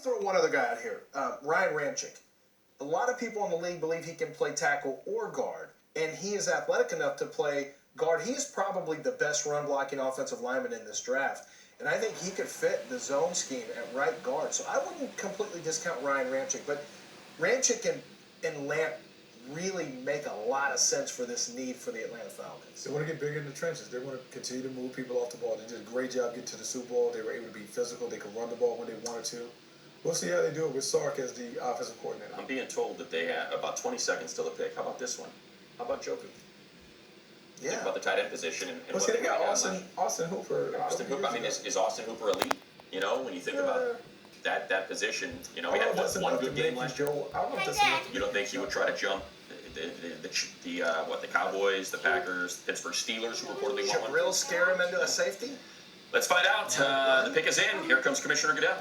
throw one other guy out here, Ryan Ramczyk. A lot of people in the league believe he can play tackle or guard, and he is athletic enough to play guard. He is probably the best run-blocking offensive lineman in this draft, and I think he could fit the zone scheme at right guard. So I wouldn't completely discount Ryan Ramczyk, but Ramczyk and Lamp really make a lot of sense for this need for the Atlanta Falcons. They want to get bigger in the trenches. They want to continue to move people off the ball. They did a great job getting to the Super Bowl. They were able to be physical. They could run the ball when they wanted to. We'll see how they do it with Sark as the offensive coordinator. I'm being told that they have about 20 seconds till the pick. How about this one? How about Joku? Yeah. Think about the tight end position and Well, what they got Austin Hooper. Austin Hooper. I mean, is Austin Hooper elite? You know, when you think about that position, you know, he had one good game last year. I don't know if that's enough. You don't think he would try to jump the Cowboys, the Packers, Pittsburgh Steelers, who reportedly want one? Real scare him into a safety? Let's find out. The pick is in. Here comes Commissioner Goodell.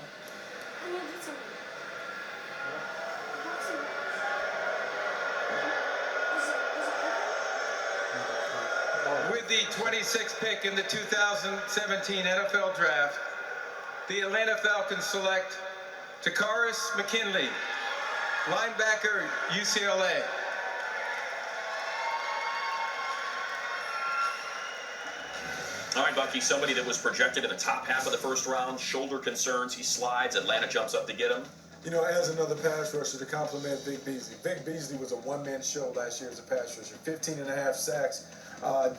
With the 26th pick in the 2017 NFL Draft, the Atlanta Falcons select Takaris McKinley, linebacker, UCLA. All right, Bucky, somebody that was projected in the top half of the first round, shoulder concerns, he slides, Atlanta jumps up to get him. You know, as another pass rusher to compliment Vic Beasley. Vic Beasley was a one-man show last year as a pass rusher. 15 and a half sacks.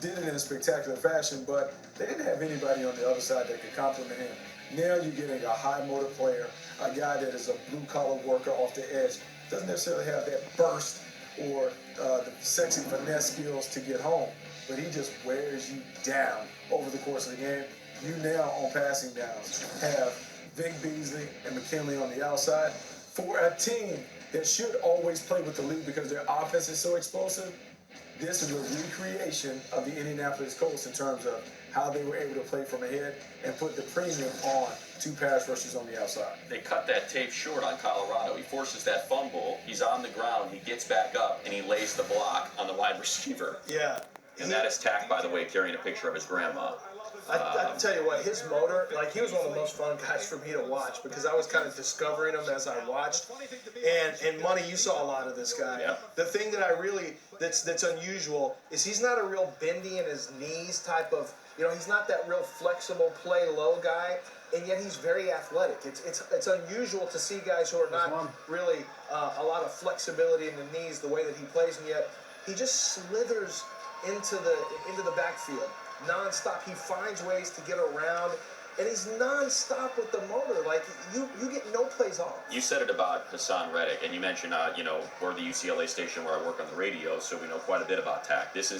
Did it in a spectacular fashion, but they didn't have anybody on the other side that could compliment him. Now you're getting a high-motor player, a guy that is a blue-collar worker off the edge. Doesn't necessarily have that burst or the sexy finesse skills to get home, but he just wears you down over the course of the game. You now, on passing downs, have Vic Beasley and McKinley on the outside. For a team that should always play with the lead because their offense is so explosive, this is a recreation of the Indianapolis Colts in terms of how they were able to play from ahead and put the premium on two pass rushers on the outside. They cut that tape short on Colorado. He forces that fumble. He's on the ground. He gets back up, and he lays the block on the wide receiver. Yeah. And that is Tack, by the way, carrying a picture of his grandma. I tell you what, his motor, like, he was one of the most fun guys for me to watch because I was kind of discovering him as I watched. And Money, you saw a lot of this guy. Yeah. The thing that I really, that's unusual is he's not a real bendy in his knees type of, you know, he's not that real flexible play low guy, and yet he's very athletic. It's unusual to see guys who are not really a lot of flexibility in the knees the way that he plays, and yet he just slithers into the backfield nonstop. He finds ways to get around, and he's nonstop with the motor. Like, you get no plays off. You said it about Hassan Reddick, and you mentioned, we're the UCLA station where I work on the radio, so we know quite a bit about Tack. This is